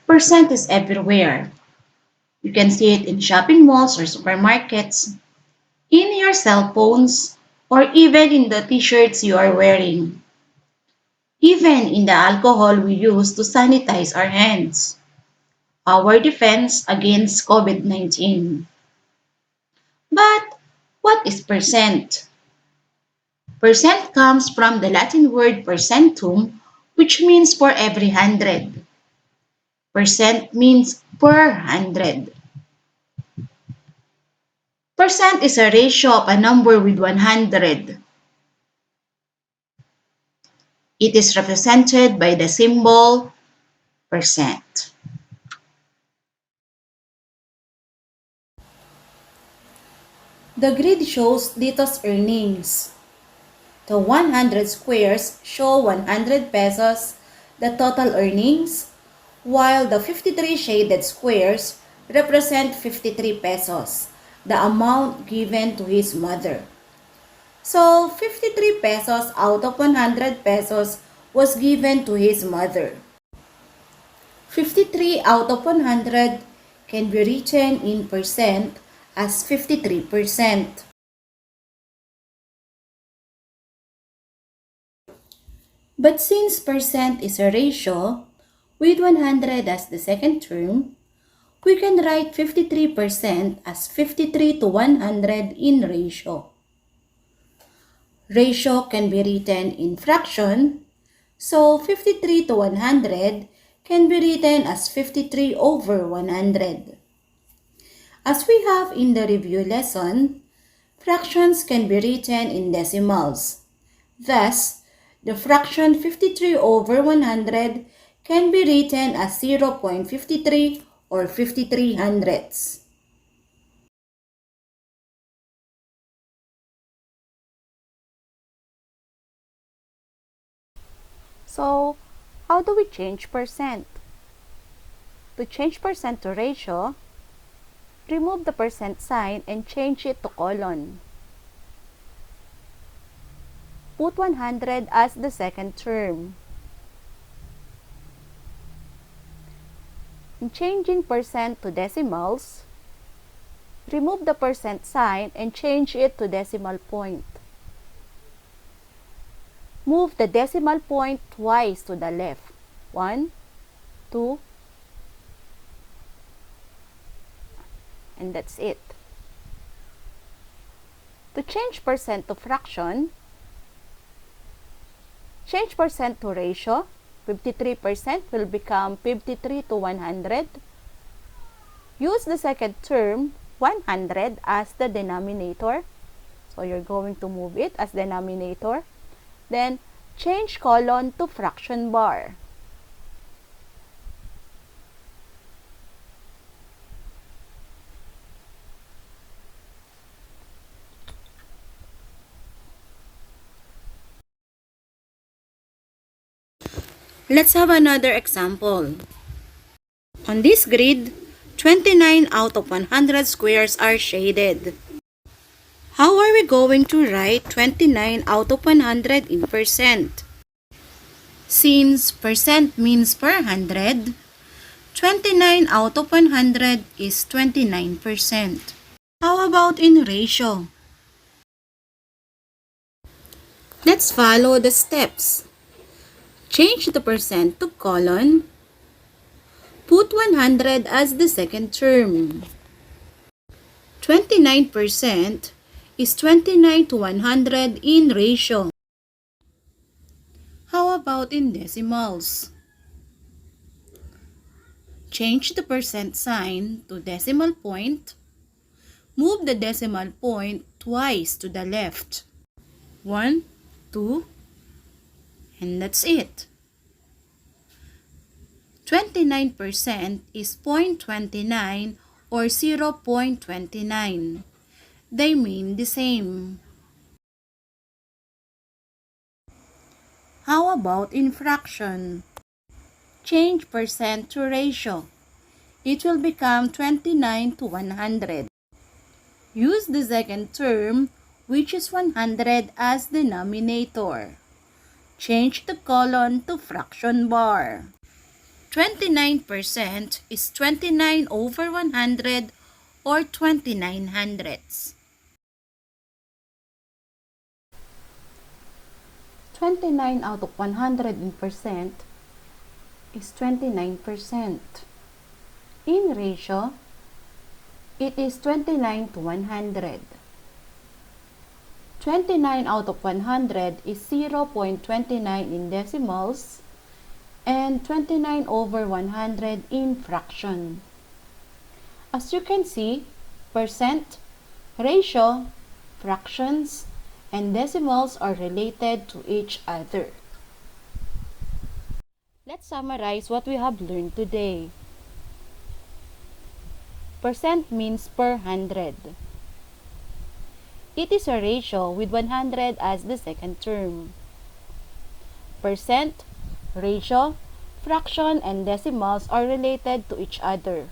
Percent is everywhere. You can see it in shopping malls or supermarkets, in your cell phones, or even in the t-shirts you are wearing. Even in the alcohol we use to sanitize our hands. Our defense against COVID-19. But what is percent? Percent comes from the Latin word percentum, which means for every 100. Percent means per 100. Percent is a ratio of a number with 100. It is represented by the symbol percent. The grid shows Dito's earnings. The 100 squares show 100 pesos, the total earnings, while the 53 shaded squares represent 53 pesos, the amount given to his mother. So, 53 pesos out of 100 pesos was given to his mother. 53 out of 100 can be written in percent as 53%. But since percent is a ratio, with 100 as the second term, we can write 53% as 53 to 100 in ratio. Ratio can be written in fraction, so 53 to 100 can be written as 53 over 100. As we have in the review lesson, fractions can be written in decimals. Thus, the fraction 53 over 100 can be written as 0.53 or 53 hundredths. So, how do we change percent? To change percent to ratio, remove the percent sign and change it to colon. Put 100 as the second term. In changing percent to decimals, remove the percent sign and change it to decimal point. Move the decimal point twice to the left. 1, 2, and that's it. To change percent to fraction, change percent to ratio. 53% will become 53 to 100. Use the second term, 100, as the denominator. So you're going to move it as denominator. Then, change colon to fraction bar. Let's have another example. On this grid, 29 out of 100 squares are shaded. How are we going to write 29 out of 100 in percent? Since percent means per 100, 29 out of 100 is 29%. How about in ratio? Let's follow the steps. Change the percent to colon. Put 100 as the second term. 29% is 29 to 100 in ratio. How about in decimals? Change the percent sign to decimal point. Move the decimal point twice to the left. 1, 2, and that's it. 29% is 0.29 or 0.29. They mean the same. How about in fraction? Change percent to ratio. It will become 29 to 100. Use the second term, which is 100, as denominator. Change the colon to fraction bar. 29% is 29 over 100 or 29 hundredths. 29 out of 100 in percent is 29%. In ratio, it is 29 to 100. 29 out of 100 is 0.29 in decimals and 29 over 100 in fraction. As you can see, percent, ratio, fractions, and decimals are related to each other. Let's summarize what we have learned today. Percent means per hundred. It is a ratio with 100 as the second term. Percent, ratio, fraction, and decimals are related to each other.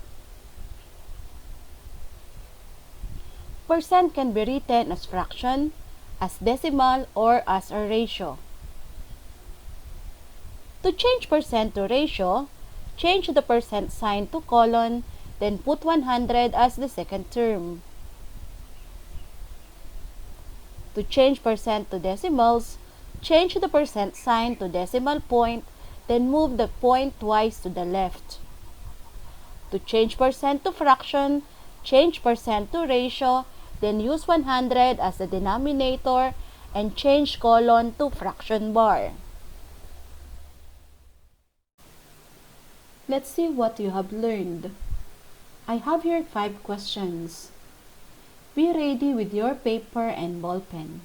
Percent can be written as fraction, as decimal, or as a ratio. To change percent to ratio, change the percent sign to colon, then put 100 as the second term. To change percent to decimals, change the percent sign to decimal point, then move the point twice to the left. To change percent to fraction, change percent to ratio, then use 100 as the denominator and change colon to fraction bar. Let's see what you have learned. I have here 5 questions. Be ready with your paper and ball pen.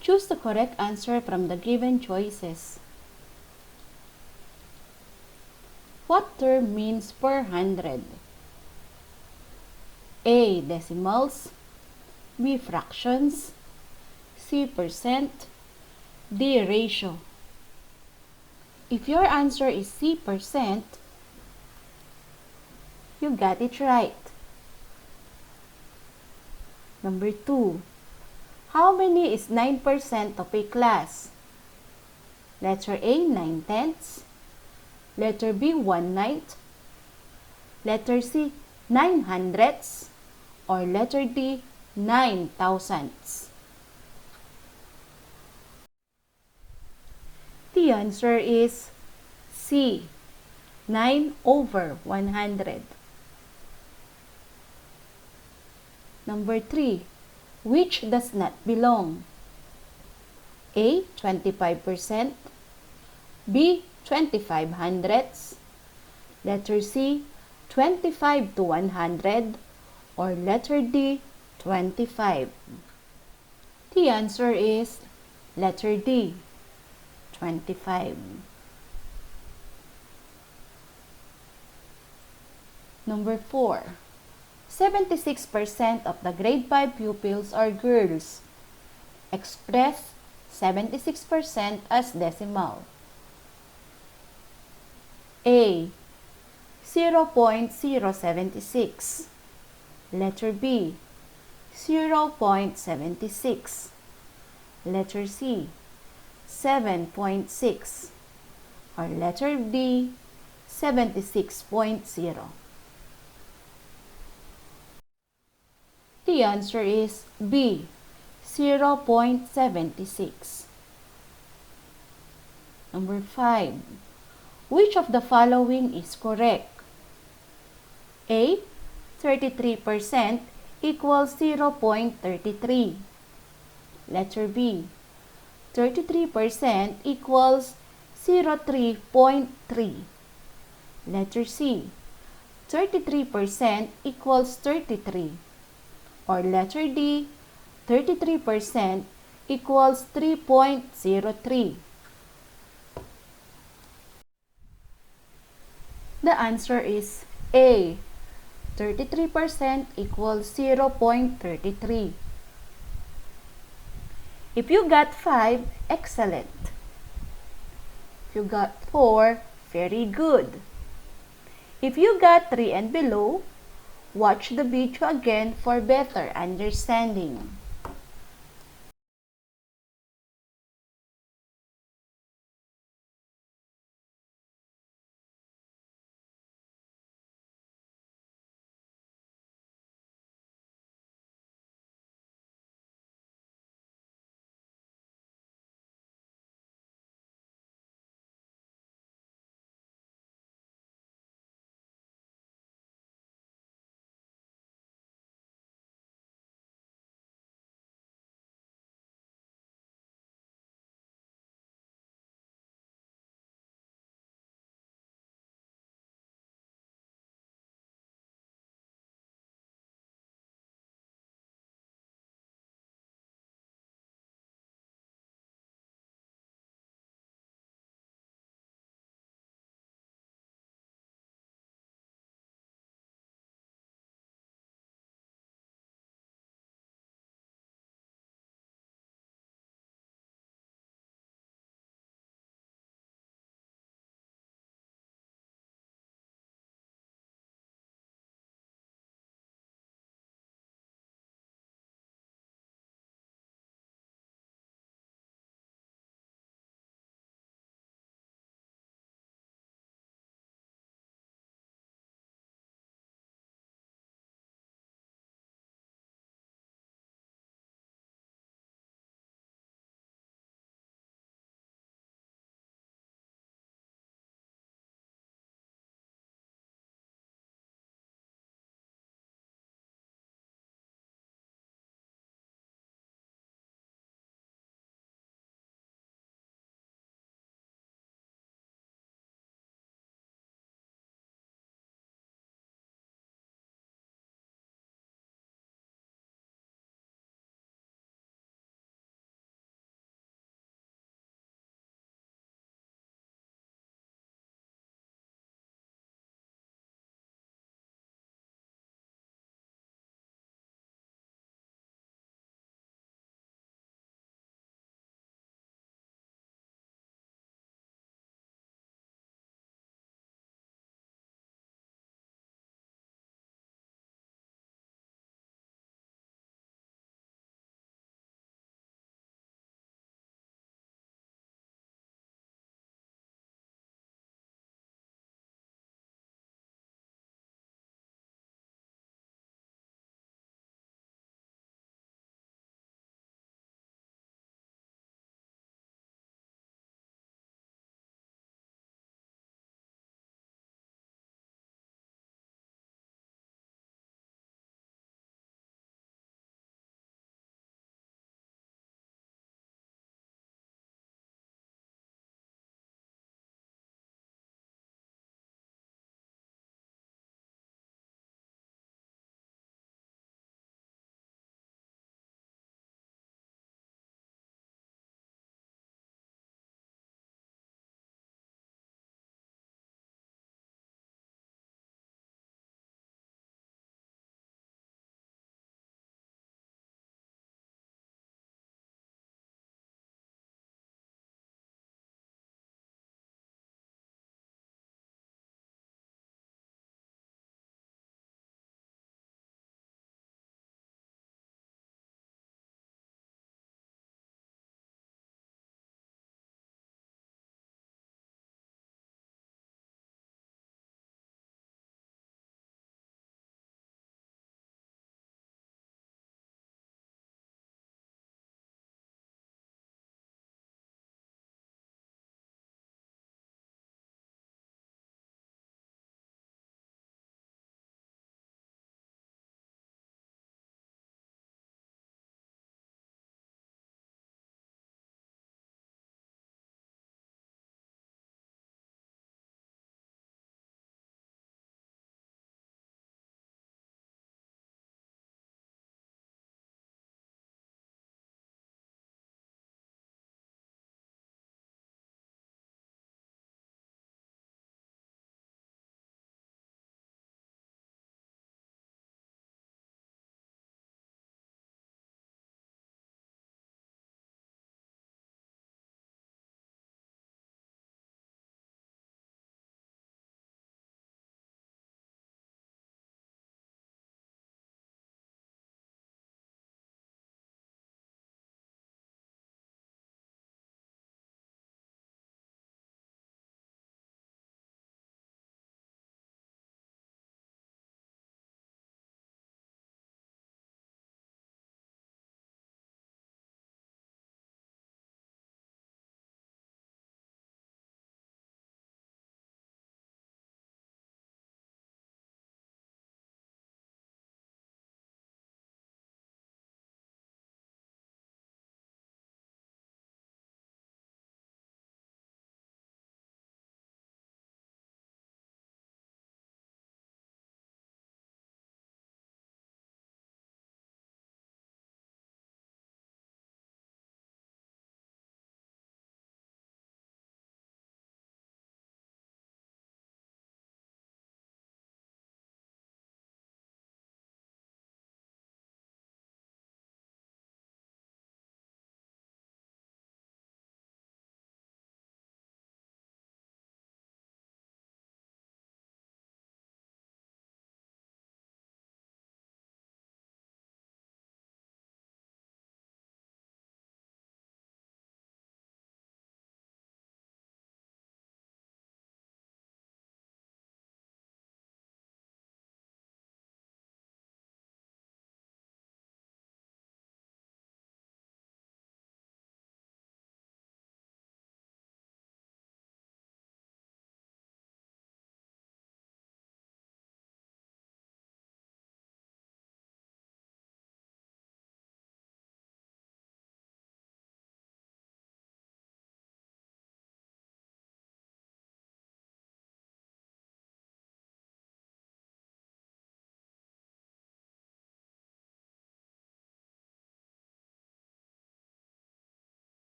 Choose the correct answer from the given choices. What term means per hundred? A. Decimals, B. Fractions, C. Percent, D. Ratio. If your answer is C. Percent, you got it right. Number 2. How many is 9% of a class? Letter A, 9/10. Letter B, 1/9. Letter C, 9/100. Or letter D, 9,000. The answer is C, 9 over 100. Number 3. Which does not belong? A. 25%, B. 25 hundredths, letter C. 25 to 100, or letter D. 25. The answer is letter D. 25. Number 4. 76% of the grade 5 pupils are girls. Express 76% as decimal. A. 0.076. Letter B. 0.76. Letter C. 7.6. Or letter D. 76.0. The answer is B, 0.76. Number 5. Which of the following is correct? A, 33% equals 0.33. Letter B, 33% equals 03.3. Letter C, 33% equals 33. Or letter D, 33% equals 3.03. The answer is A, 33% equals 0.33. If you got 5, excellent. If you got 4, very good. If you got 3 and below, watch the video again for better understanding.